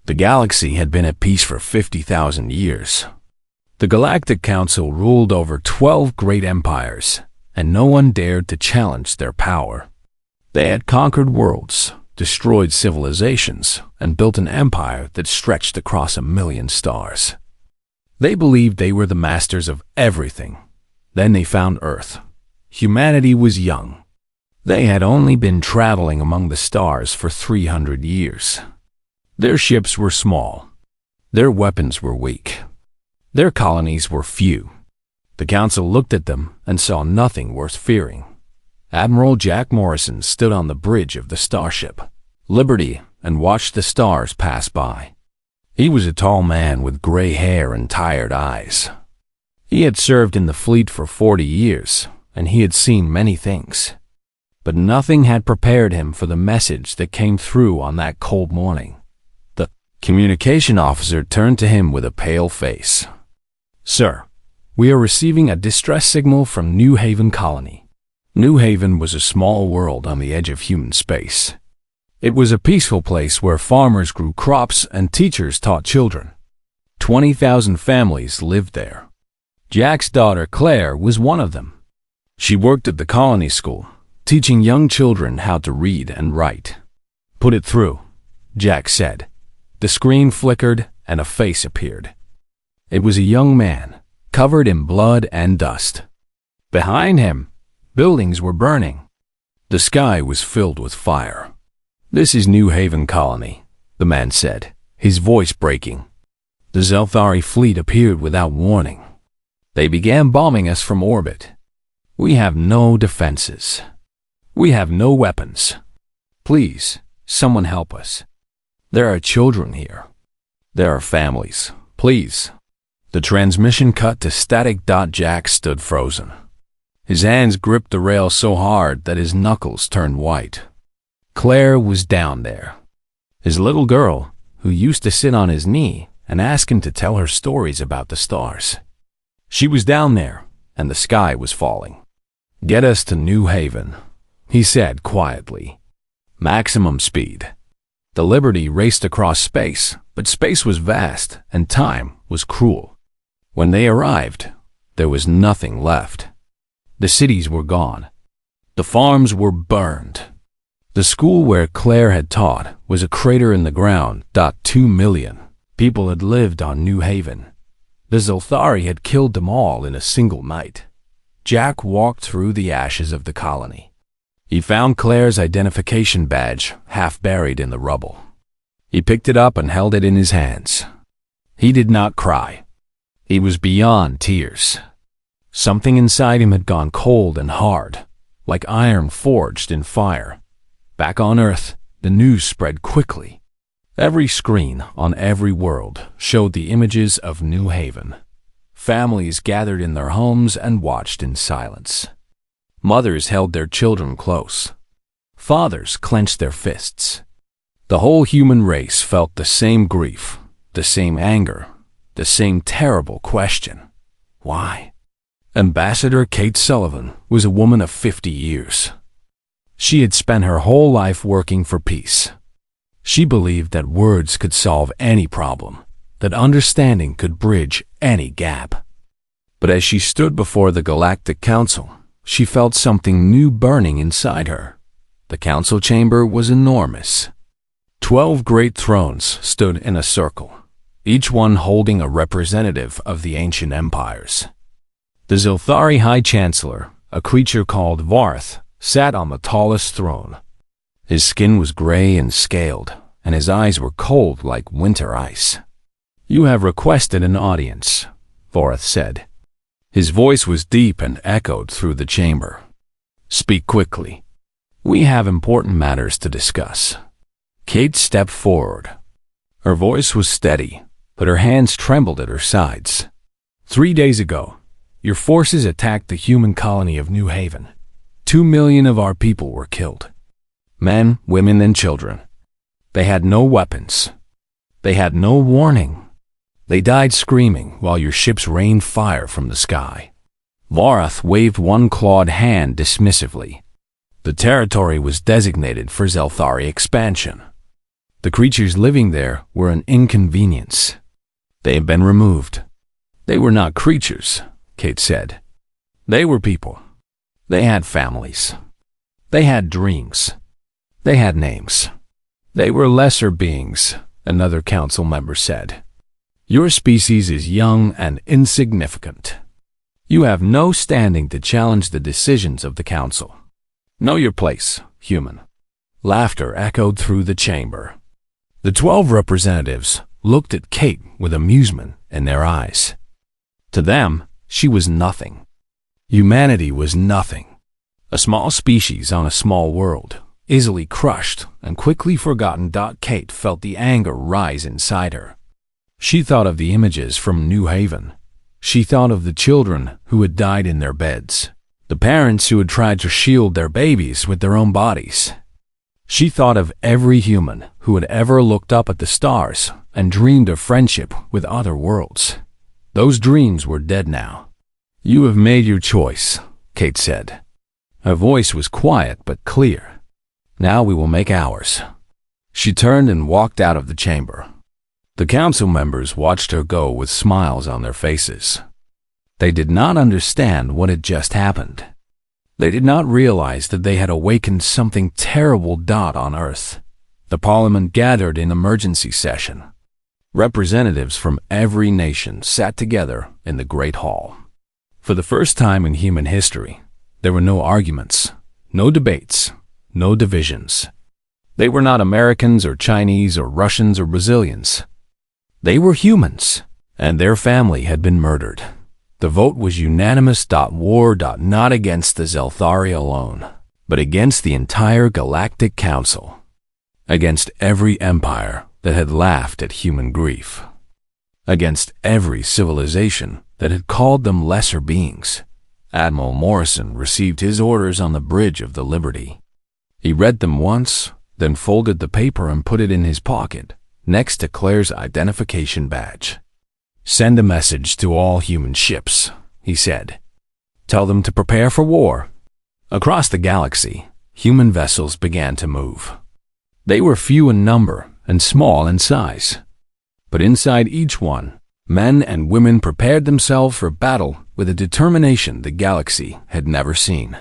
The galaxy had been at peace for 50,000 years. The Galactic Council ruled over 12 great empires, and no one dared to challenge their power. They had conquered worlds, destroyed civilizations, and built an empire that stretched across 1,000,000 stars. They believed they were the masters of everything. Then they found Earth. Humanity was young. They had only been traveling among the stars for 300 years. Their ships were small. Their weapons were weak. Their colonies were few. The council looked at them and saw nothing worth fearing. Admiral Jack Morrison stood on the bridge of the starship Liberty and watched the stars pass by. He was a tall man with gray hair and tired eyes. He had served in the fleet for 40 years, and he had seen many things. But nothing had prepared him for the message that came through on that cold morning. The communication officer turned to him with a pale face. "Sir, we are receiving a distress signal from New Haven Colony." New Haven was a small world on the edge of human space. It was a peaceful place where farmers grew crops and teachers taught children. 20,000 families lived there. Jack's daughter Claire was one of them. She worked at the colony school, teaching young children how to read and write. "Put it through," Jack said. The screen flickered and a face appeared. It was a young man, covered in blood and dust. Behind him, buildings were burning. The sky was filled with fire. "This is New Haven Colony," the man said, his voice breaking. "The Zelthari fleet appeared without warning. They began bombing us from orbit. We have no defenses. We have no weapons. Please, someone help us. There are children here. There are families. Please." The transmission cut to static. Jack stood frozen. His hands gripped the rail so hard that his knuckles turned white. Claire was down there. His little girl, who used to sit on his knee and ask him to tell her stories about the stars. She was down there, and the sky was falling. "Get us to New Haven," he said quietly. "Maximum speed." The Liberty raced across space, but space was vast and time was cruel. When they arrived, there was nothing left. The cities were gone. The farms were burned. The school where Claire had taught was a crater in the ground. 2 million people had lived on New Haven. The Zelthari had killed them all in a single night. Jack walked through the ashes of the colony. He found Claire's identification badge half buried in the rubble. He picked it up and held it in his hands. He did not cry. He was beyond tears. Something inside him had gone cold and hard, like iron forged in fire. Back on Earth, the news spread quickly. Every screen on every world showed the images of New Haven. Families gathered in their homes and watched in silence. Mothers held their children close. Fathers clenched their fists. The whole human race felt the same grief, the same anger, the same terrible question. Why? Ambassador Kate Sullivan was a woman of 50 years. She had spent her whole life working for peace. She believed that words could solve any problem, that understanding could bridge any gap. But as she stood before the Galactic Council, she felt something new burning inside her. The council chamber was enormous. 12 great thrones stood in a circle, each one holding a representative of the ancient empires. The Zelthari High Chancellor, a creature called Varth, sat on the tallest throne. His skin was gray and scaled, and his eyes were cold like winter ice. "You have requested an audience," Varth said. His voice was deep and echoed through the chamber. "Speak quickly. We have important matters to discuss." Kate stepped forward. Her voice was steady, but her hands trembled at her sides. 3 days ago, your forces attacked the human colony of New Haven. 2 million of our people were killed. Men, women, and children. They had no weapons. They had no warning. They died screaming while your ships rained fire from the sky. Varth waved one clawed hand dismissively. The territory was designated for Zelthari expansion. The creatures living there were an inconvenience. They had been removed. They were not creatures, Kate said. They were people. They had families. They had dreams. They had names. They were lesser beings, another council member said. Your species is young and insignificant. You have no standing to challenge the decisions of the council. Know your place, human. Laughter echoed through the chamber. The 12 representatives looked at Kate with amusement in their eyes. To them, she was nothing. Humanity was nothing. A small species on a small world, easily crushed and quickly forgotten. Kate felt the anger rise inside her. She thought of the images from New Haven. She thought of the children who had died in their beds, the parents who had tried to shield their babies with their own bodies. She thought of every human who had ever looked up at the stars and dreamed of friendship with other worlds. Those dreams were dead now. You have made your choice, Kate said. Her voice was quiet but clear. Now we will make ours. She turned and walked out of the chamber. The council members watched her go with smiles on their faces. They did not understand what had just happened. They did not realize that they had awakened something terrible. On Earth, the Parliament gathered in emergency session. Representatives from every nation sat together in the Great Hall. For the first time in human history, there were no arguments, no debates, no divisions. They were not Americans or Chinese or Russians or Brazilians. They were humans, and their family had been murdered. The vote was unanimous. War. Not against the Zelthari alone, but against the entire Galactic Council. Against every empire that had laughed at human grief. Against every civilization that had called them lesser beings. Admiral Morrison received his orders on the bridge of the Liberty. He read them once, then folded the paper and put it in his pocket, next to Claire's identification badge. Send a message to all human ships, he said. Tell them to prepare for war. Across the galaxy, human vessels began to move. They were few in number and small in size. But inside each one, men and women prepared themselves for battle with a determination the galaxy had never seen.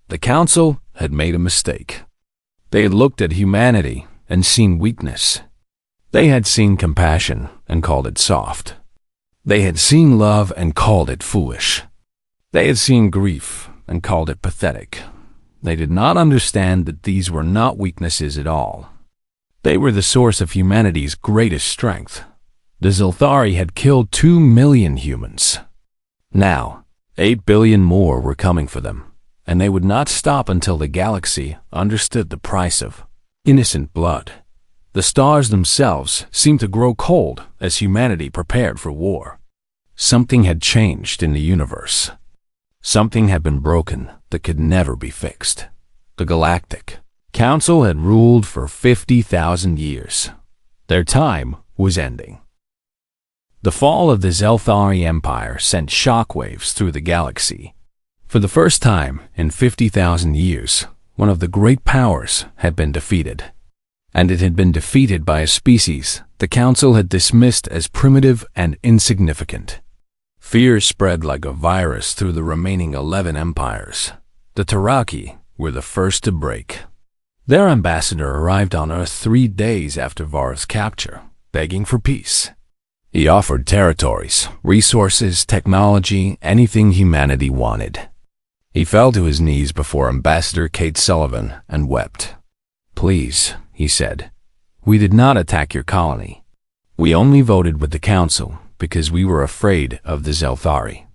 The Council had made a mistake. They had looked at humanity and seen weakness. They had seen compassion and called it soft. They had seen love and called it foolish. They had seen grief and called it pathetic. They did not understand that these were not weaknesses at all. They were the source of humanity's greatest strength. The Zelthari had killed 2 million humans. Now, 8 billion more were coming for them, and they would not stop until the galaxy understood the price of innocent blood. The stars themselves seemed to grow cold as humanity prepared for war. Something had changed in the universe. Something had been broken that could never be fixed. The Galactic Council had ruled for 50,000 years. Their time was ending. The fall of the Zelthari Empire sent shockwaves through the galaxy. For the first time in 50,000 years, one of the great powers had been defeated. And it had been defeated by a species the Council had dismissed as primitive and insignificant. Fear spread like a virus through the remaining 11 empires. The Taraki were the first to break. Their ambassador arrived on Earth 3 days after Var's capture, begging for peace. He offered territories, resources, technology, anything humanity wanted. He fell to his knees before Ambassador Kate Sullivan and wept. "Please," he said, "we did not attack your colony. We only voted with the Council because we were afraid of the Zelthari.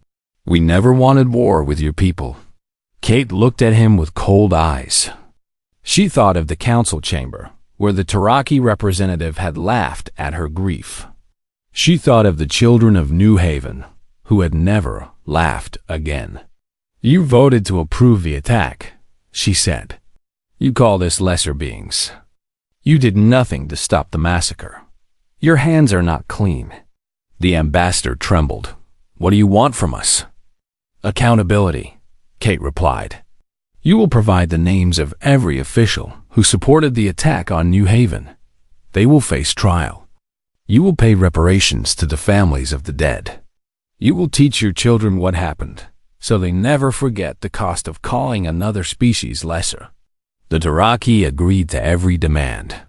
We never wanted war with your people." Kate looked at him with cold eyes. She thought of the Council chamber, where the Taraki representative had laughed at her grief. She thought of the children of New Haven, who had never laughed again. "You voted to approve the attack," she said. "You called us lesser beings. You did nothing to stop the massacre. Your hands are not clean." The ambassador trembled. "What do you want from us?" "Accountability," Kate replied. "You will provide the names of every official who supported the attack on New Haven. they will face trial. You will pay reparations to the families of the dead. You will teach your children what happened, so they never forget the cost of calling another species lesser. The Taraki agreed to every demand.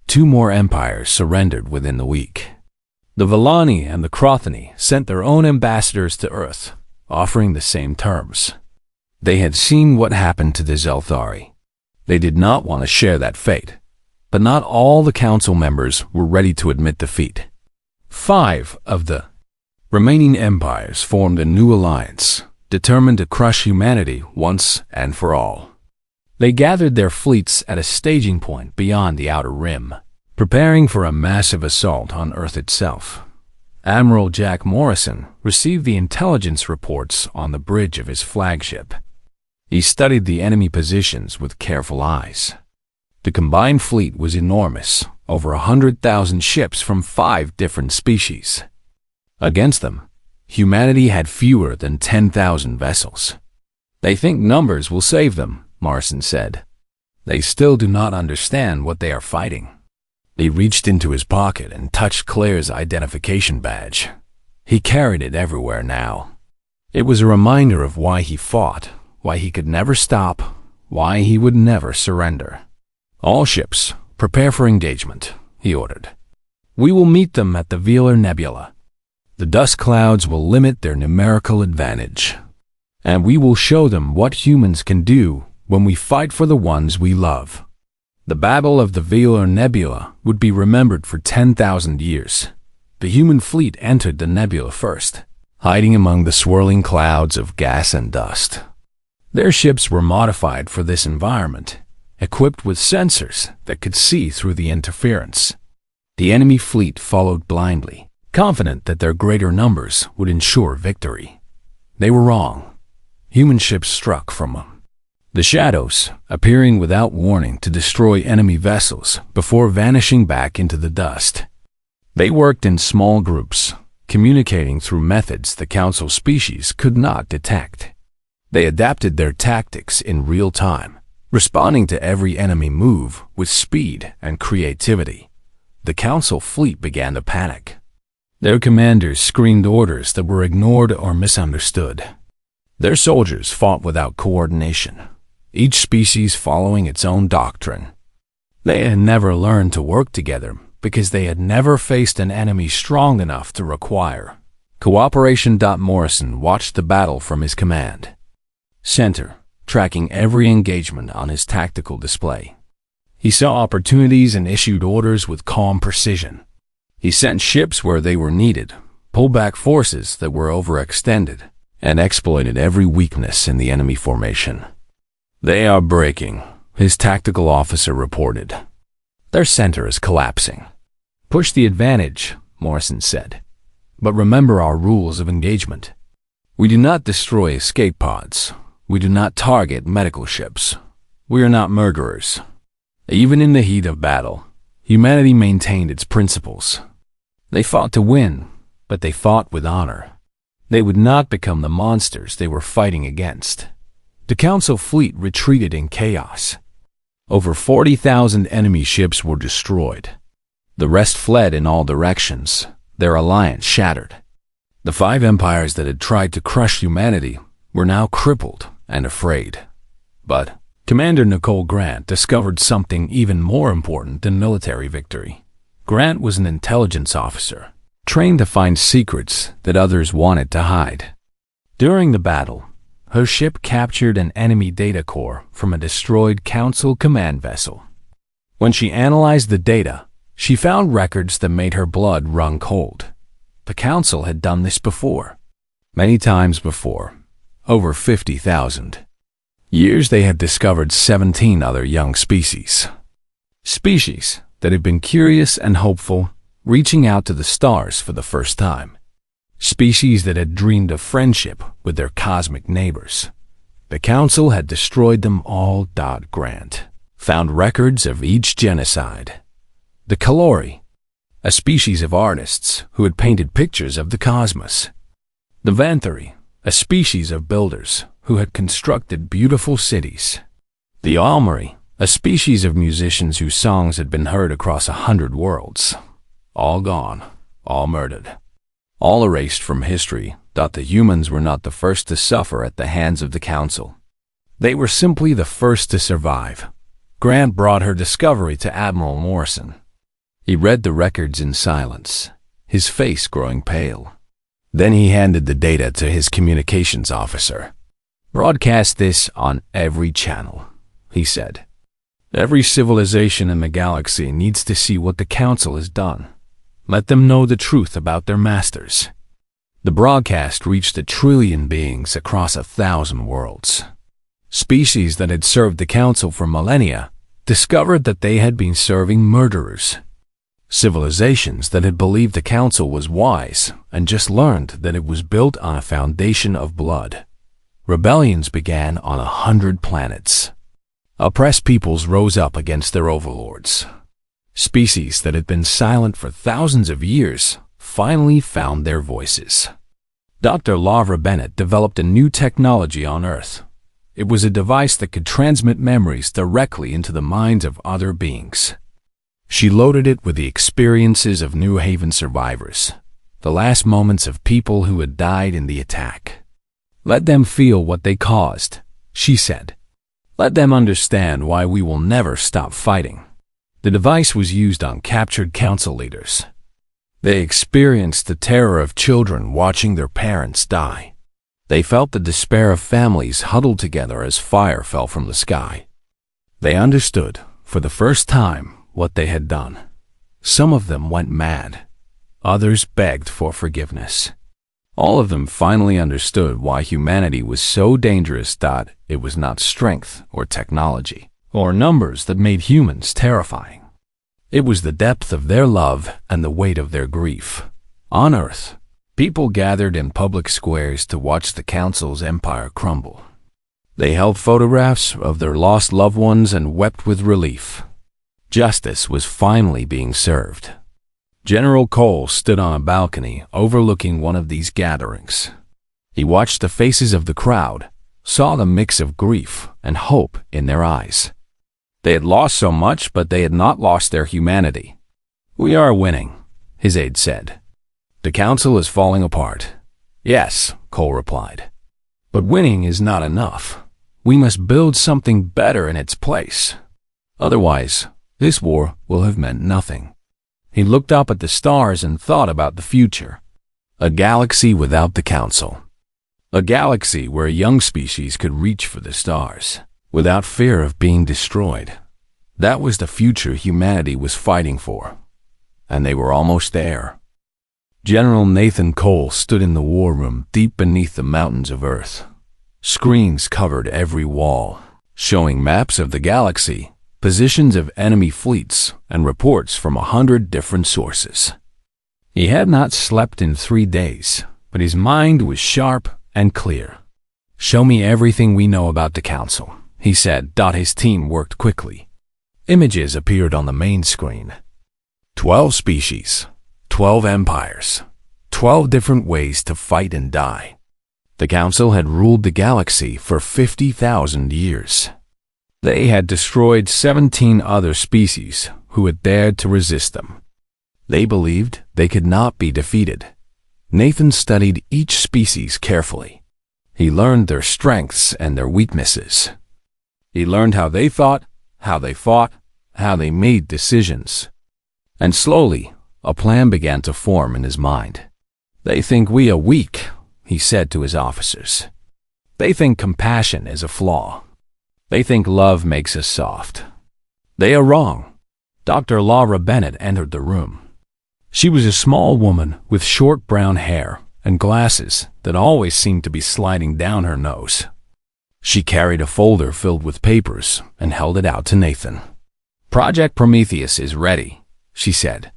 2 more empires surrendered within the week. The Villani and the Crothani sent their own ambassadors to Earth, offering the same terms. They had seen what happened to the Zelthari. They did not want to share that fate, but not all the council members were ready to admit defeat. 5 of the remaining empires formed a new alliance, determined to crush humanity once and for all. They gathered their fleets at a staging point beyond the Outer Rim, preparing for a massive assault on Earth itself. Admiral Jack Morrison received the intelligence reports on the bridge of his flagship. He studied the enemy positions with careful eyes. The combined fleet was enormous, over 100,000 ships from 5 different species. Against them, humanity had fewer than 10,000 vessels. They think numbers will save them, Morrison said. They still do not understand what they are fighting. He reached into his pocket and touched Claire's identification badge. He carried it everywhere now. It was a reminder of why he fought, why he could never stop, why he would never surrender. All ships, prepare for engagement, he ordered. We will meet them at the Velar Nebula. The dust clouds will limit their numerical advantage, and we will show them what humans can do when we fight for the ones we love. The Battle of the Velar Nebula would be remembered for 10,000 years. The human fleet entered the nebula first, hiding among the swirling clouds of gas and dust. Their ships were modified for this environment, equipped with sensors that could see through the interference. The enemy fleet followed blindly, confident that their greater numbers would ensure victory. They were wrong. Human ships struck from them, the shadows appearing without warning to destroy enemy vessels before vanishing back into the dust. They worked in small groups, communicating through methods the Council species could not detect. They adapted their tactics in real time, responding to every enemy move with speed and creativity. The Council fleet began to panic. Their commanders screamed orders that were ignored or misunderstood. Their soldiers fought without coordination, each species following its own doctrine. They had never learned to work together because they had never faced an enemy strong enough to require cooperation. Morrison watched the battle from his command center, tracking every engagement on his tactical display. He saw opportunities and issued orders with calm precision. He sent ships where they were needed, pulled back forces that were overextended, and exploited every weakness in the enemy formation. They are breaking, his tactical officer reported. Their center is collapsing. Push the advantage, Morrison said. But remember our rules of engagement. We do not destroy escape pods. We do not target medical ships. We are not murderers. Even in the heat of battle, humanity maintained its principles. They fought to win, but they fought with honor. They would not become the monsters they were fighting against. The Council fleet retreated in chaos. Over 40,000 enemy ships were destroyed. The rest fled in all directions, their alliance shattered. The 5 empires that had tried to crush humanity were now crippled and afraid. But Commander Nicole Grant discovered something even more important than military victory. Grant was an intelligence officer, trained to find secrets that others wanted to hide. During the battle, her ship captured an enemy data core from a destroyed Council command vessel. When she analyzed the data, she found records that made her blood run cold. The Council had done this before. Many times before. Over 50,000 years they had discovered 17 other young species. Species that had been curious and hopeful, reaching out to the stars for the first time. Species that had dreamed of friendship with their cosmic neighbors. The Council had destroyed them all. Grant found records of each genocide. The Kalori, a species of artists who had painted pictures of the cosmos. The Vanthari, a species of builders who had constructed beautiful cities. The Almari, A species of musicians whose songs had been heard across 100 worlds. All gone, all murdered, all erased from history. The humans were not the first to suffer at the hands of the Council. They were simply the first to survive. Grant brought her discovery to Admiral Morrison. He read the records in silence, his face growing pale. Then he handed the data to his communications officer. "Broadcast this on every channel," he said. "Every civilization in the galaxy needs to see what the Council has done. Let them know the truth about their masters." The broadcast reached 1 trillion beings across 1,000 worlds. Species that had served the Council for millennia discovered that they had been serving murderers. Civilizations that had believed the Council was wise and just learned that it was built on a foundation of blood. Rebellions began on 100 planets. Oppressed peoples rose up against their overlords. Species that had been silent for thousands of years finally found their voices. Dr. Laura Bennett developed a new technology on Earth. It was a device that could transmit memories directly into the minds of other beings. She loaded it with the experiences of New Haven survivors, the last moments of people who had died in the attack. "Let them feel what they caused," she said. "Let them understand why we will never stop fighting." The device was used on captured Council leaders. They experienced the terror of children watching their parents die. They felt the despair of families huddled together as fire fell from the sky. They understood, for the first time, what they had done. Some of them went mad. Others begged for forgiveness. All of them finally understood why humanity was so dangerous that it was not strength or technology or numbers that made humans terrifying. It was the depth of their love and the weight of their grief. On Earth, people gathered in public squares to watch the Council's empire crumble. They held photographs of their lost loved ones and wept with relief. Justice was finally being served. General Cole stood on a balcony overlooking one of these gatherings. He watched the faces of the crowd, saw the mix of grief and hope in their eyes. They had lost so much, but they had not lost their humanity. "We are winning," his aide said. "The Council is falling apart." "Yes," Cole replied. "But winning is not enough. We must build something better in its place. Otherwise, this war will have meant nothing." He looked up at the stars and thought about the future. A galaxy without the Council. A galaxy where a young species could reach for the stars, without fear of being destroyed. That was the future humanity was fighting for. And they were almost there. General Nathan Cole stood in the war room deep beneath the mountains of Earth. Screens covered every wall, showing maps of the galaxy, positions of enemy fleets, and reports from 100 different sources. He had not slept in 3 days, but his mind was sharp and clear. "Show me everything we know about the Council," he said. His team worked quickly. Images appeared on the main screen. 12 species, 12 empires, 12 different ways to fight and die. The Council had ruled the galaxy for 50,000 years. They had destroyed 17 other species who had dared to resist them. They believed they could not be defeated. Nathan studied each species carefully. He learned their strengths and their weaknesses. He learned how they thought, how they fought, how they made decisions. And slowly, a plan began to form in his mind. "They think we are weak," he said to his officers. "They think compassion is a flaw. They think love makes us soft. They are wrong." Dr. Laura Bennett entered the room. She was a small woman with short brown hair and glasses that always seemed to be sliding down her nose. She carried a folder filled with papers and held it out to Nathan. "Project Prometheus is ready," she said.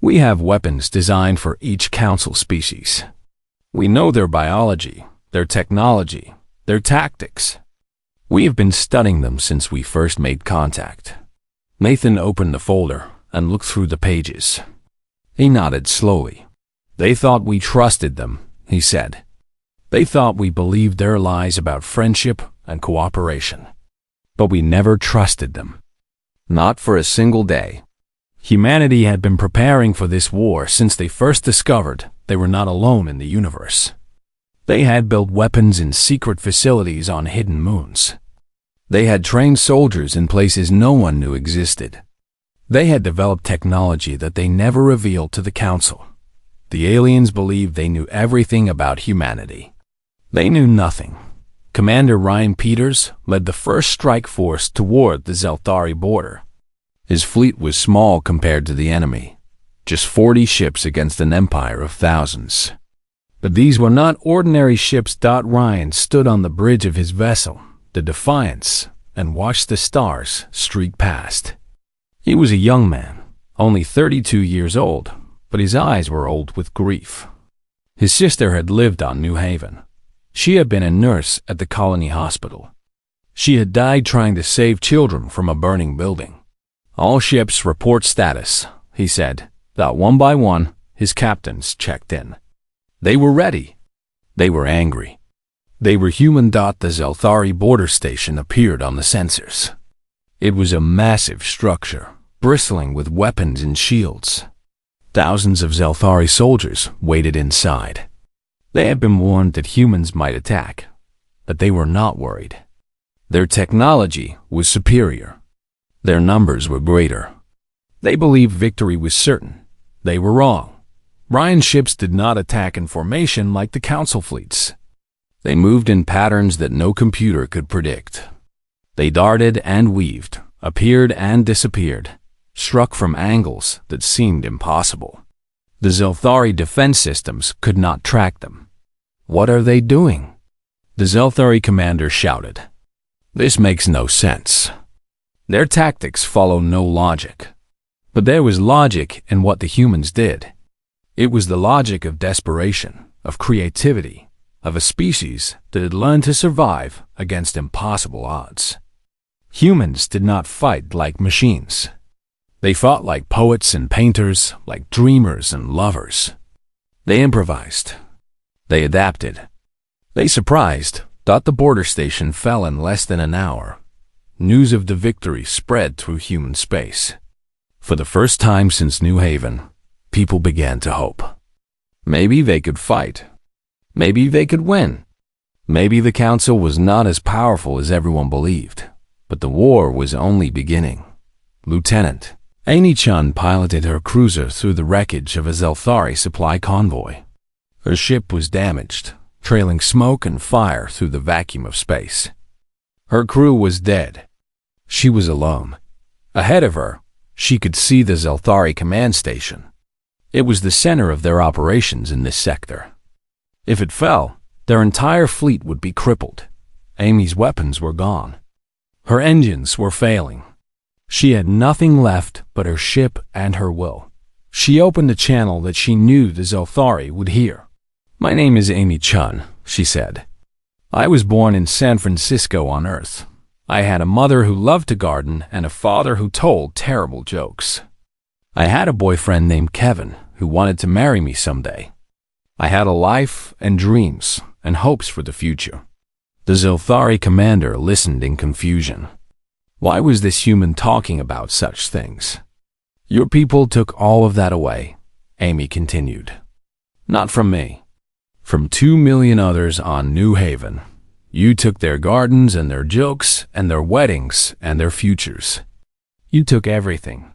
"We have weapons designed for each Council species. We know their biology, their technology, their tactics. We have been studying them since we first made contact." Nathan opened the folder and looked through the pages. He nodded slowly. "They thought we trusted them," he said. "They thought we believed their lies about friendship and cooperation. But we never trusted them. Not for a single day. Humanity had been preparing for this war since they first discovered they were not alone in the universe. They had built weapons in secret facilities on hidden moons. They had trained soldiers in places no one knew existed. They had developed technology that they never revealed to the Council. The aliens believed they knew everything about humanity. They knew nothing. Commander Ryan Peters led the first strike force toward the Zelthari border. His fleet was small compared to the enemy, just 40 ships against an empire of thousands. But these were not ordinary ships. Ryan stood on the bridge of his vessel, the Defiance, and watched the stars streak past. He was a young man, only 32 years old, but his eyes were old with grief. His sister had lived on New Haven. She had been a nurse at the colony hospital. She had died trying to save children from a burning building. "All ships report status," he said. One by one, his captains checked in. They were ready. They were angry. They were human. The Zelthari border station appeared on the sensors. It was a massive structure, bristling with weapons and shields. Thousands of Zelthari soldiers waited inside. They had been warned that humans might attack, but they were not worried. Their technology was superior. Their numbers were greater. They believed victory was certain. They were wrong. Ryan's ships did not attack in formation like the Council fleets. They moved in patterns that no computer could predict. They darted and weaved, appeared and disappeared, struck from angles that seemed impossible. The Zelthari defense systems could not track them. "What are they doing?" The Zelthari commander shouted. "This makes no sense." Their tactics follow no logic. But there was logic in what the humans did. It was the logic of desperation, of creativity, of a species that had learned to survive against impossible odds. Humans did not fight like machines. They fought like poets and painters, like dreamers and lovers. They improvised. They adapted. They surprised. The border station fell in less than an hour. News of the victory spread through human space. For the first time since New Haven, people began to hope. Maybe they could fight. Maybe they could win. Maybe the Council was not as powerful as everyone believed. But the war was only beginning. Lieutenant Amy-chan piloted her cruiser through the wreckage of a Zelthari supply convoy. Her ship was damaged, trailing smoke and fire through the vacuum of space. Her crew was dead. She was alone. Ahead of her, she could see the Zelthari command station. It was the center of their operations in this sector. If it fell, their entire fleet would be crippled. Amy's weapons were gone. Her engines were failing. She had nothing left but her ship and her will. She opened a channel that she knew the Zelthari would hear. "My name is Amy-chan," she said. "I was born in San Francisco on Earth. I had a mother who loved to garden and a father who told terrible jokes. I had a boyfriend named Kevin who wanted to marry me someday. I had a life and dreams and hopes for the future." The Zelthari commander listened in confusion. Why was this human talking about such things? "Your people took all of that away," Amy continued. "Not from me. From 2 million others on New Haven. You took their gardens and their jokes and their weddings and their futures. You took everything."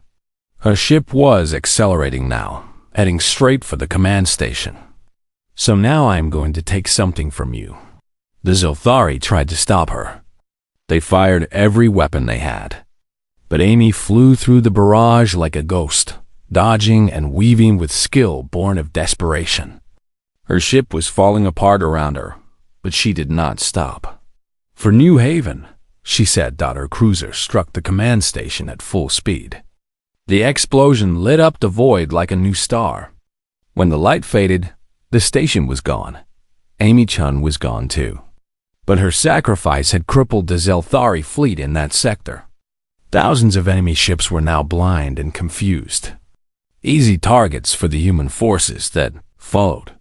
Her ship was accelerating now, heading straight for the command station. "So now I am going to take something from you." The Zelthari tried to stop her. They fired every weapon they had. But Amy flew through the barrage like a ghost, dodging and weaving with skill born of desperation. Her ship was falling apart around her, but she did not stop. "For New Haven," she said. Her cruiser struck the command station at full speed. The explosion lit up the void like a new star. When the light faded, the station was gone. Amy-chan was gone too. But her sacrifice had crippled the Zelthari fleet in that sector. Thousands of enemy ships were now blind and confused. Easy targets for the human forces that followed.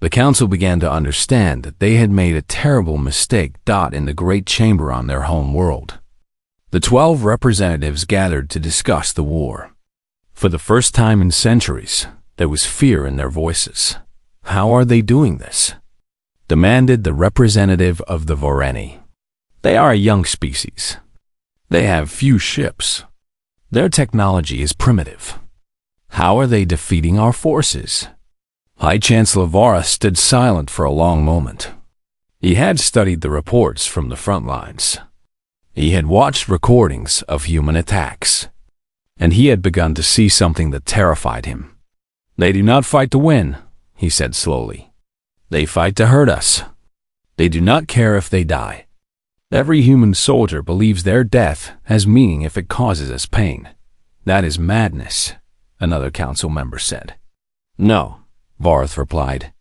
The Council began to understand that they had made a terrible mistake. In the Great Chamber on their home world. The 12 representatives gathered to discuss the war. For the first time in centuries, there was fear in their voices. How are they doing this? Demanded the representative of the Voreni. They are a young species. They have few ships. Their technology is primitive. How are they defeating our forces? High Chancellor Vara stood silent for a long moment. He had studied the reports from the front lines. He had watched recordings of human attacks, and he had begun to see something that terrified him. They do not fight to win, he said slowly. They fight to hurt us. They do not care if they die. Every human soldier believes their death has meaning if it causes us pain. That is madness, another council member said. No, Varth replied.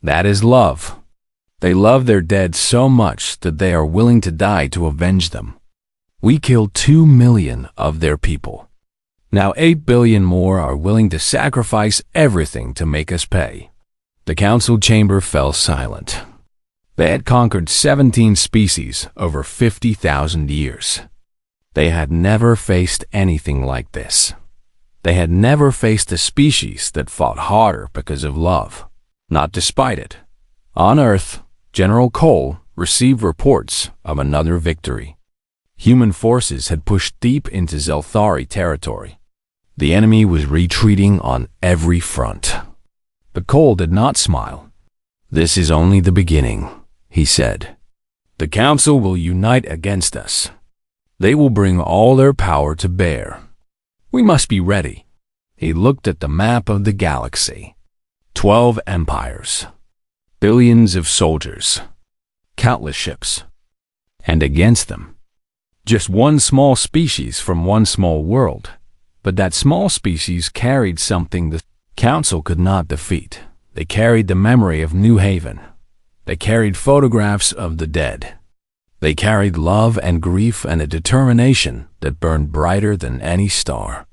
That is love. They love their dead so much that they are willing to die to avenge them. We killed 2 million of their people. Now 8 billion more are willing to sacrifice everything to make us pay. The council chamber fell silent. They had conquered 17 species over 50,000 years. They had never faced anything like this. They had never faced a species that fought harder because of love, not despite it. On Earth, General Cole received reports of another victory. Human forces had pushed deep into Zelthari territory. The enemy was retreating on every front. But Cole did not smile. This is only the beginning, he said. The council will unite against us. They will bring all their power to bear. We must be ready. He looked at the map of the galaxy. 12 empires. Billions of soldiers. Countless ships. And against them, just one small species from one small world. But that small species carried something the council could not defeat. They carried the memory of New Haven. They carried photographs of the dead. They carried love and grief and a determination that burned brighter than any star.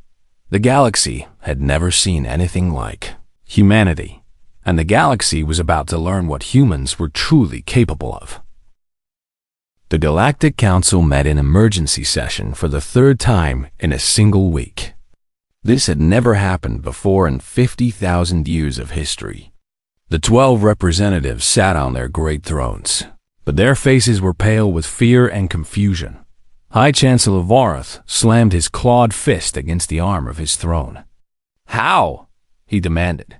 The galaxy had never seen anything like humanity, and the galaxy was about to learn what humans were truly capable of. The Galactic Council met in emergency session for the 3rd time in a single week. This had never happened before in 50,000 years of history. The 12 representatives sat on their great thrones, but their faces were pale with fear and confusion. High Chancellor Varath slammed his clawed fist against the arm of his throne. How? He demanded.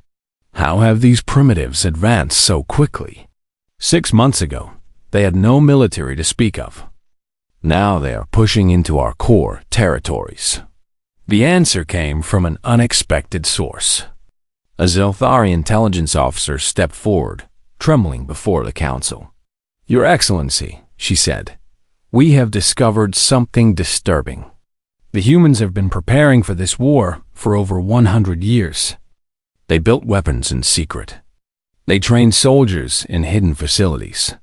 How have these primitives advanced so quickly? 6 months ago, they had no military to speak of. Now they are pushing into our core territories. The answer came from an unexpected source. A Zelthari intelligence officer stepped forward, trembling before the council. Your Excellency, she said, we have discovered something disturbing. The humans have been preparing for this war for over 100 years. They built weapons in secret. They trained soldiers in hidden facilities.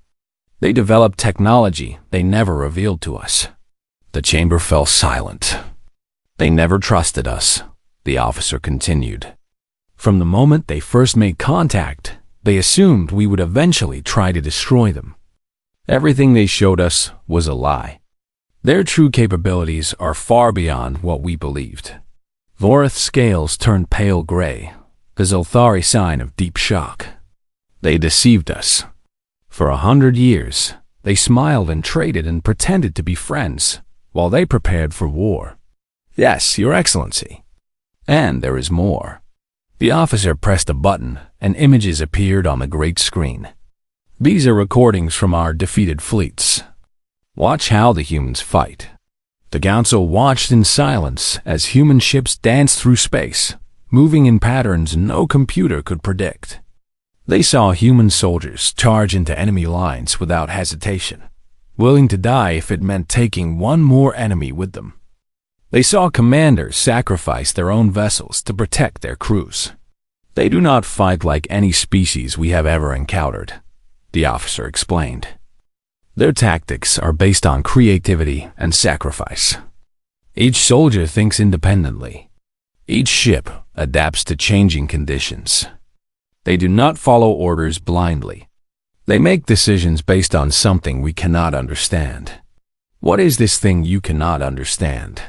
They developed technology they never revealed to us. The chamber fell silent. They never trusted us, the officer continued. From the moment they first made contact, they assumed we would eventually try to destroy them. Everything they showed us was a lie. Their true capabilities are far beyond what we believed. Vorith's scales turned pale gray, the Zelthari sign of deep shock. They deceived us. For 100 years, they smiled and traded and pretended to be friends, while they prepared for war. Yes, Your Excellency. And there is more. The officer pressed a button, and images appeared on the great screen. These are recordings from our defeated fleets. Watch how the humans fight. The council watched in silence as human ships danced through space, moving in patterns no computer could predict. They saw human soldiers charge into enemy lines without hesitation, willing to die if it meant taking one more enemy with them. They saw commanders sacrifice their own vessels to protect their crews. They do not fight like any species we have ever encountered, the officer explained. Their tactics are based on creativity and sacrifice. Each soldier thinks independently. Each ship adapts to changing conditions. They do not follow orders blindly. They make decisions based on something we cannot understand. "What is this thing you cannot understand?"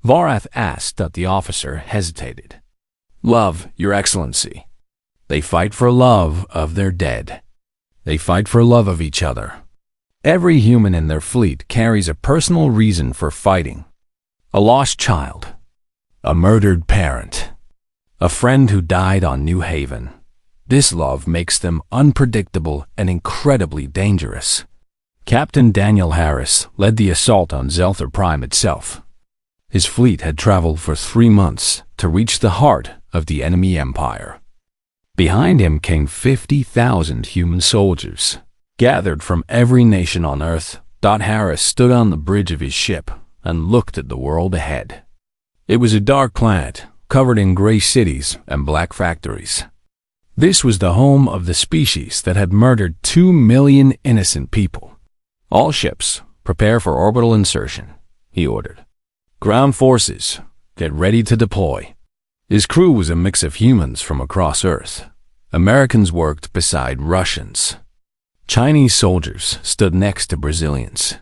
Varath asked. The officer hesitated. "Love, Your Excellency. They fight for love of their dead. They fight for love of each other. Every human in their fleet carries a personal reason for fighting. A lost child, a murdered parent, a friend who died on New Haven. This love makes them unpredictable and incredibly dangerous." Captain Daniel Harris led the assault on Zelther Prime itself. His fleet had traveled for 3 months to reach the heart of the enemy empire. Behind him came 50,000 human soldiers, gathered from every nation on Earth. Harris stood on the bridge of his ship and looked at the world ahead. It was a dark planet, covered in gray cities and black factories. This was the home of the species that had murdered 2 million innocent people. "All ships, prepare for orbital insertion," he ordered. "Ground forces, get ready to deploy." His crew was a mix of humans from across Earth. Americans worked beside Russians. Chinese soldiers stood next to Brazilians.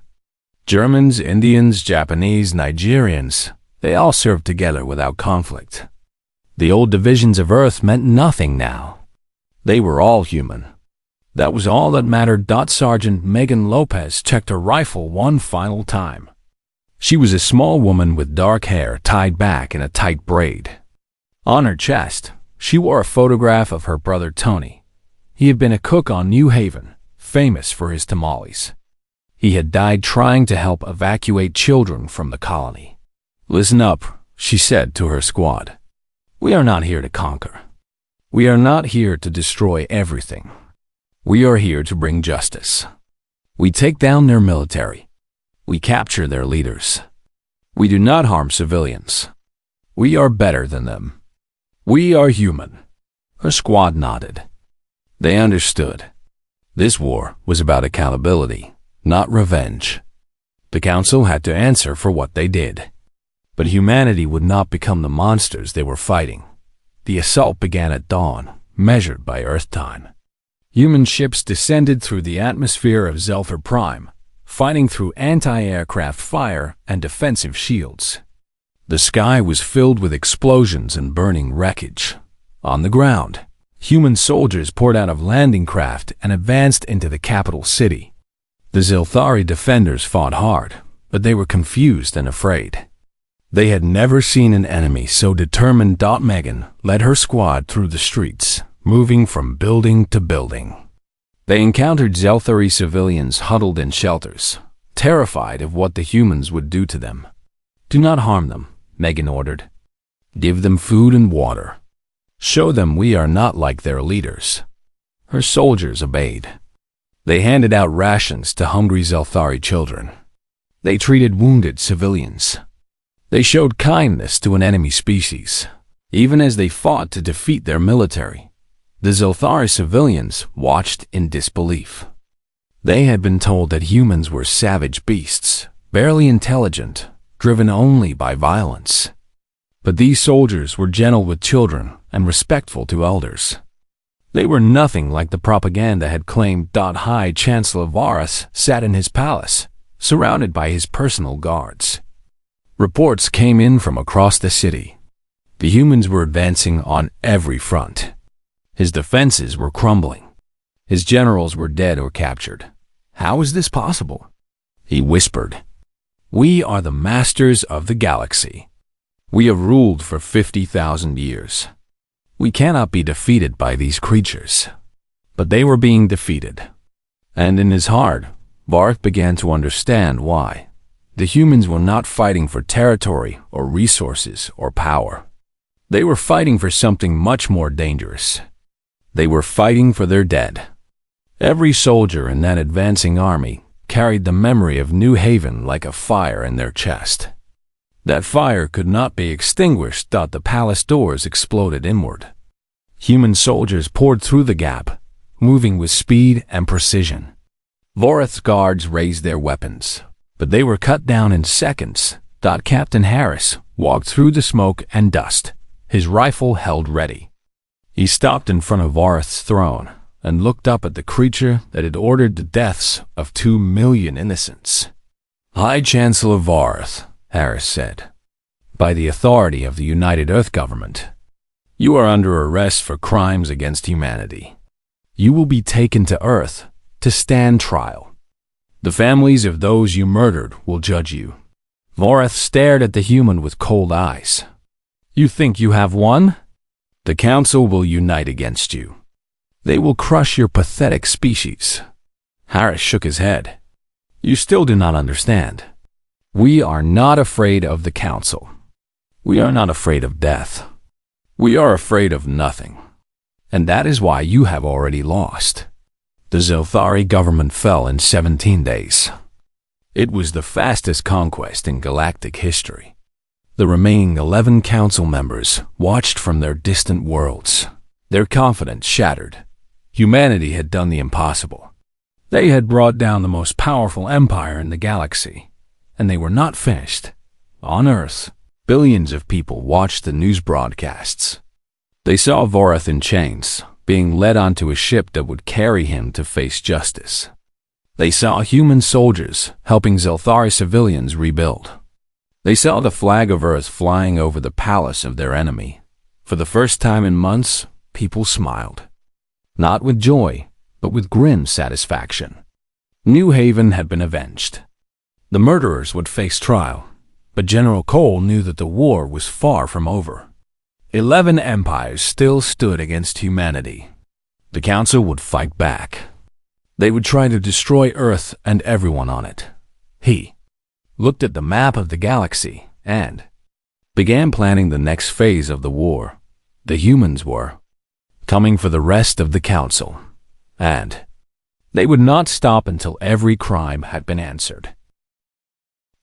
Germans, Indians, Japanese, Nigerians, they all served together without conflict. The old divisions of Earth meant nothing now. They were all human. That was all that mattered. Sergeant Megan Lopez checked her rifle one final time. She was a small woman with dark hair tied back in a tight braid. On her chest, she wore a photograph of her brother Tony. He had been a cook on New Haven, famous for his tamales. He had died trying to help evacuate children from the colony. "Listen up," she said to her squad. "We are not here to conquer. We are not here to destroy everything. We are here to bring justice. We take down their military. We capture their leaders. We do not harm civilians. We are better than them. We are human." Her squad nodded. They understood. This war was about accountability, not revenge. The Council had to answer for what they did. But humanity would not become the monsters they were fighting. The assault began at dawn, measured by Earth time. Human ships descended through the atmosphere of Zelther Prime, fighting through anti-aircraft fire and defensive shields. The sky was filled with explosions and burning wreckage. On the ground, human soldiers poured out of landing craft and advanced into the capital city. The Zelthari defenders fought hard, but they were confused and afraid. They had never seen an enemy so determined. Megan led her squad through the streets, moving from building to building. They encountered Zelthari civilians huddled in shelters, terrified of what the humans would do to them. "Do not harm them," Megan ordered. "Give them food and water. Show them we are not like their leaders." Her soldiers obeyed. They handed out rations to hungry Zelthari children. They treated wounded civilians. They showed kindness to an enemy species, even as they fought to defeat their military. The Zelthari civilians watched in disbelief. They had been told that humans were savage beasts, barely intelligent, driven only by violence. But these soldiers were gentle with children and respectful to elders. They were nothing like the propaganda had claimed. High Chancellor Varus sat in his palace, surrounded by his personal guards. Reports came in from across the city. The humans were advancing on every front. His defenses were crumbling. His generals were dead or captured. "How is this possible?" he whispered. "We are the masters of the galaxy. We have ruled for 50,000 years. We cannot be defeated by these creatures." But they were being defeated. And in his heart, Varth began to understand why. The humans were not fighting for territory or resources or power. They were fighting for something much more dangerous. They were fighting for their dead. Every soldier in that advancing army carried the memory of New Haven like a fire in their chest. That fire could not be extinguished. The palace doors exploded inward. Human soldiers poured through the gap, moving with speed and precision. Voreth's guards raised their weapons, but they were cut down in seconds. Captain Harris walked through the smoke and dust, his rifle held ready. He stopped in front of Voreth's throne and looked up at the creature that had ordered the deaths of 2 million innocents. High Chancellor Varth, Harris said, by the authority of the United Earth Government, you are under arrest for crimes against humanity. You will be taken to Earth to stand trial. The families of those you murdered will judge you. Varth stared at the human with cold eyes. You think you have won? The Council will unite against you. They will crush your pathetic species. Harris shook his head. You still do not understand. We are not afraid of the Council. We are not afraid of death. We are afraid of nothing. And that is why you have already lost. The Zelthari government fell in 17 days. It was the fastest conquest in galactic history. The remaining 11 council members watched from their distant worlds. Their confidence shattered. Humanity had done the impossible. They had brought down the most powerful empire in the galaxy, and they were not finished. On Earth, billions of people watched the news broadcasts. They saw Varth in chains, being led onto a ship that would carry him to face justice. They saw human soldiers helping Zelthari civilians rebuild. They saw the flag of Earth flying over the palace of their enemy. For the first time in months, people smiled. Not with joy, but with grim satisfaction. New Haven had been avenged. The murderers would face trial, but General Cole knew that the war was far from over. 11 empires still stood against humanity. The Council would fight back. They would try to destroy Earth and everyone on it. He looked at the map of the galaxy and began planning the next phase of the war. The humans were coming for the rest of the Council, and they would not stop until every crime had been answered.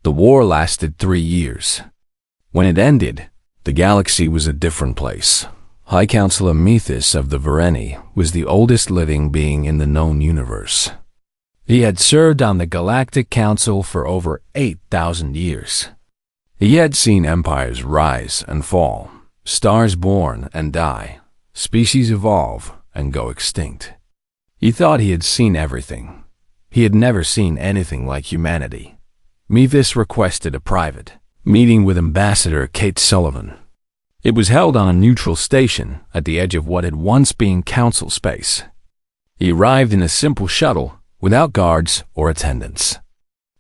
The war lasted 3 years. When it ended, the galaxy was a different place. High Counselor Mithis of the Vareni was the oldest living being in the known universe. He had served on the Galactic Council for over 8,000 years. He had seen empires rise and fall, stars born and die, species evolve and go extinct. He thought he had seen everything. He had never seen anything like humanity. Mithis requested a private meeting with Ambassador Kate Sullivan. It was held on a neutral station at the edge of what had once been council space. He arrived in a simple shuttle without guards or attendants.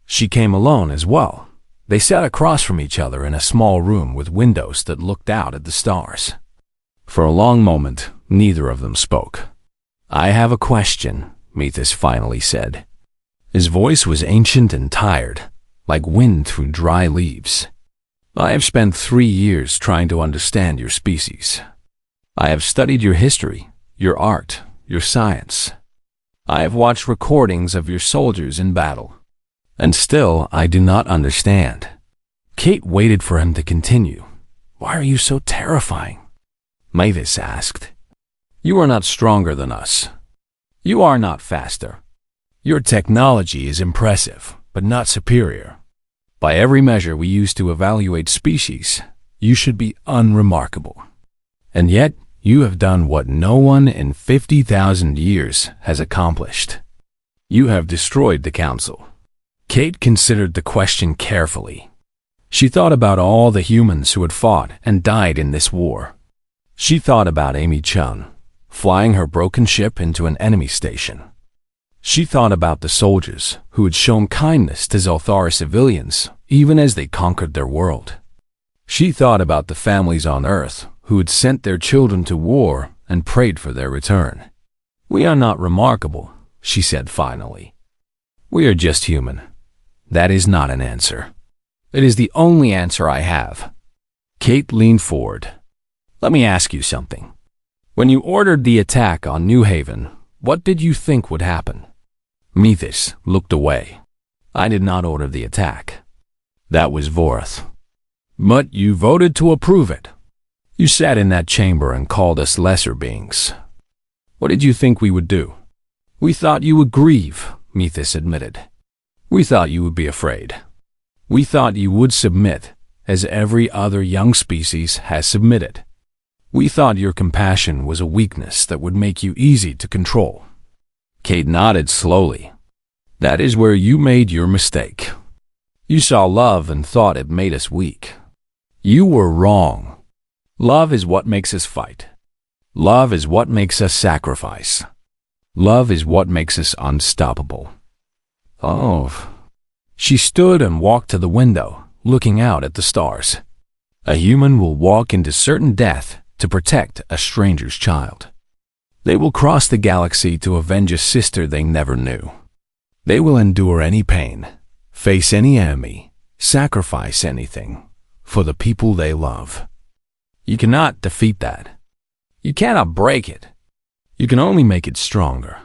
She came alone as well. They sat across from each other in a small room with windows that looked out at the stars. For a long moment, neither of them spoke. I have a question, Mithis finally said. His voice was ancient and tired, like wind through dry leaves. I have spent 3 years trying to understand your species. I have studied your history, your art, your science. I have watched recordings of your soldiers in battle. And still, I do not understand. Kate waited for him to continue. Why are you so terrifying? Mavis asked. You are not stronger than us. You are not faster. Your technology is impressive, but not superior. By every measure we use to evaluate species, you should be unremarkable. And yet, you have done what no one in 50,000 years has accomplished. You have destroyed the Council. Kate considered the question carefully. She thought about all the humans who had fought and died in this war. She thought about Amy Chun, flying her broken ship into an enemy station. She thought about the soldiers who had shown kindness to Zelthari civilians even as they conquered their world. She thought about the families on Earth who had sent their children to war and prayed for their return. We are not remarkable, she said finally. We are just human. That is not an answer. It is the only answer I have. Kate leaned forward. Let me ask you something. When you ordered the attack on New Haven, what did you think would happen? Mithis looked away. I did not order the attack. That was Vorth. But you voted to approve it. You sat in that chamber and called us lesser beings. What did you think we would do? We thought you would grieve, Mithis admitted. We thought you would be afraid. We thought you would submit, as every other young species has submitted. We thought your compassion was a weakness that would make you easy to control. Kate nodded slowly. That is where you made your mistake. You saw love and thought it made us weak. You were wrong. Love is what makes us fight. Love is what makes us sacrifice. Love is what makes us unstoppable. Oh. She stood and walked to the window, looking out at the stars. A human will walk into certain death to protect a stranger's child. They will cross the galaxy to avenge a sister they never knew. They will endure any pain, face any enemy, sacrifice anything for the people they love. You cannot defeat that. You cannot break it. You can only make it stronger.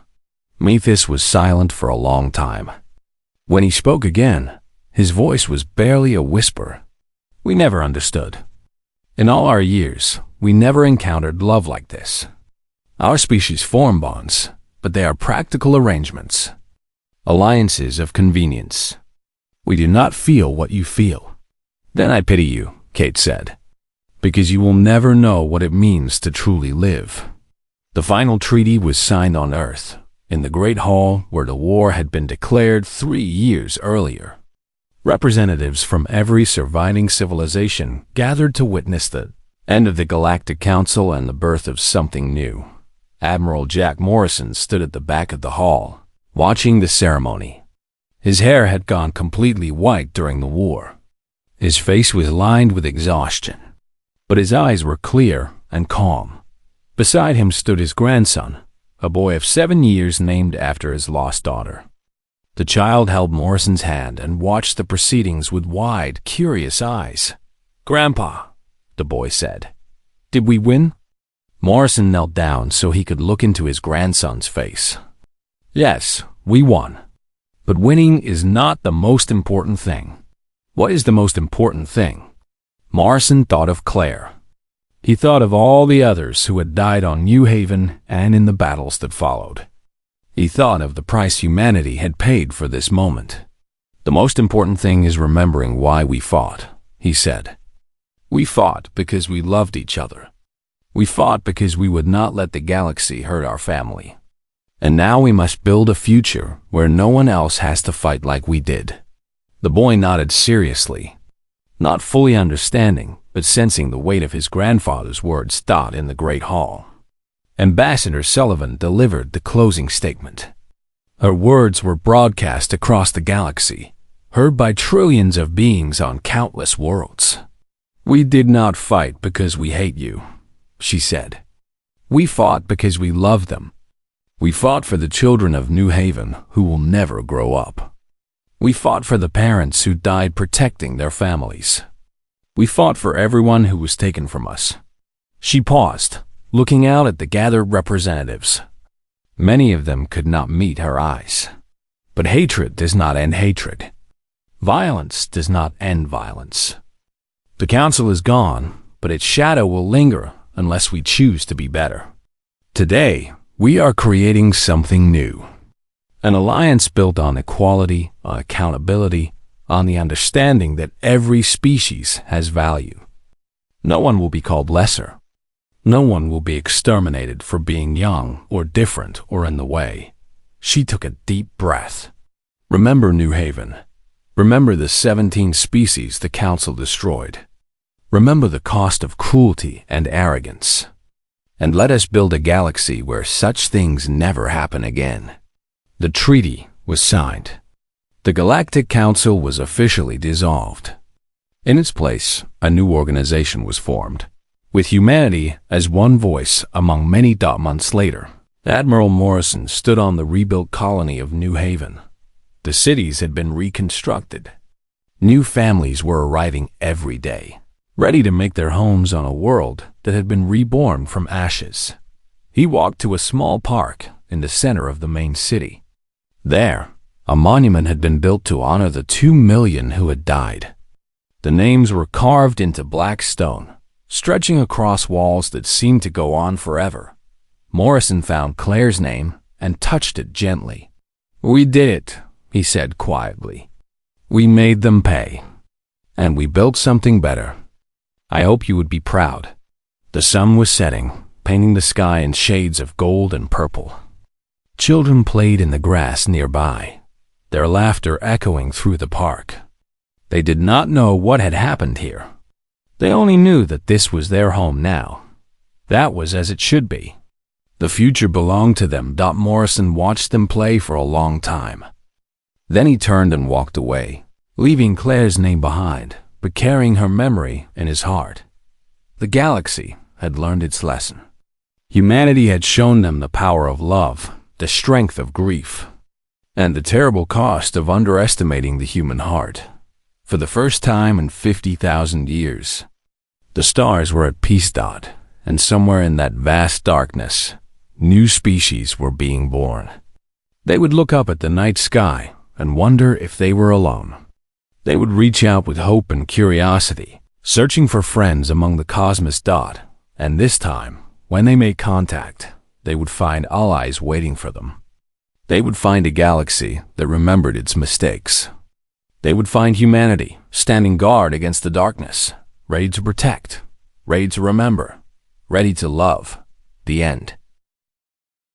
Methys was silent for a long time. When he spoke again, his voice was barely a whisper. We never understood. In all our years, we never encountered love like this. Our species form bonds, but they are practical arrangements, alliances of convenience. We do not feel what you feel. Then I pity you, Kate said, because you will never know what it means to truly live. The final treaty was signed on Earth, in the Great Hall where the war had been declared 3 years earlier. Representatives from every surviving civilization gathered to witness the end of the Galactic Council and the birth of something new. Admiral Jack Morrison stood at the back of the hall, watching the ceremony. His hair had gone completely white during the war. His face was lined with exhaustion, but his eyes were clear and calm. Beside him stood his grandson, a boy of 7 years named after his lost daughter. The child held Morrison's hand and watched the proceedings with wide, curious eyes. "Grandpa," the boy said, "did we win?" Morrison knelt down so he could look into his grandson's face. "Yes, we won. But winning is not the most important thing." "What is the most important thing?" Morrison thought of Claire. He thought of all the others who had died on New Haven and in the battles that followed. He thought of the price humanity had paid for this moment. "The most important thing is remembering why we fought," he said. "We fought because we loved each other. We fought because we would not let the galaxy hurt our family. And now we must build a future where no one else has to fight like we did." The boy nodded seriously, not fully understanding, but sensing the weight of his grandfather's words thought in the Great Hall. Ambassador Sullivan delivered the closing statement. Her words were broadcast across the galaxy, heard by trillions of beings on countless worlds. "We did not fight because we hate you," she said. "We fought because we love them. We fought for the children of New Haven who will never grow up. We fought for the parents who died protecting their families. We fought for everyone who was taken from us." She paused, looking out at the gathered representatives. Many of them could not meet her eyes. But hatred does not end hatred. Violence does not end violence. The council is gone, but its shadow will linger unless we choose to be better. Today, we are creating something new. An alliance built on equality, on accountability, on the understanding that every species has value. No one will be called lesser. No one will be exterminated for being young or different or in the way. She took a deep breath. Remember New Haven. Remember the 17 species the Council destroyed. Remember the cost of cruelty and arrogance. And let us build a galaxy where such things never happen again. The treaty was signed. The Galactic Council was officially dissolved. In its place, a new organization was formed, with humanity as one voice among many. Months later, Admiral Morrison stood on the rebuilt colony of New Haven. The cities had been reconstructed. New families were arriving every day, ready to make their homes on a world that had been reborn from ashes. He walked to a small park in the center of the main city. There, a monument had been built to honor the 2 million who had died. The names were carved into black stone, stretching across walls that seemed to go on forever. Morrison found Claire's name and touched it gently. "We did it," he said quietly. "We made them pay. And we built something better. I hope you would be proud." The sun was setting, painting the sky in shades of gold and purple. Children played in the grass nearby, their laughter echoing through the park. They did not know what had happened here. They only knew that this was their home now. That was as it should be. The future belonged to them. Morrison watched them play for a long time. Then he turned and walked away, leaving Claire's name behind, but carrying her memory in his heart. The galaxy had learned its lesson. Humanity had shown them the power of love, the strength of grief, and the terrible cost of underestimating the human heart. For the first time in 50,000 years, the stars were at peace. And somewhere in that vast darkness, new species were being born. They would look up at the night sky and wonder if they were alone. They would reach out with hope and curiosity, searching for friends among the cosmos. And this time, when they made contact, they would find allies waiting for them. They would find a galaxy that remembered its mistakes. They would find humanity standing guard against the darkness, ready to protect, ready to remember, ready to love. The end.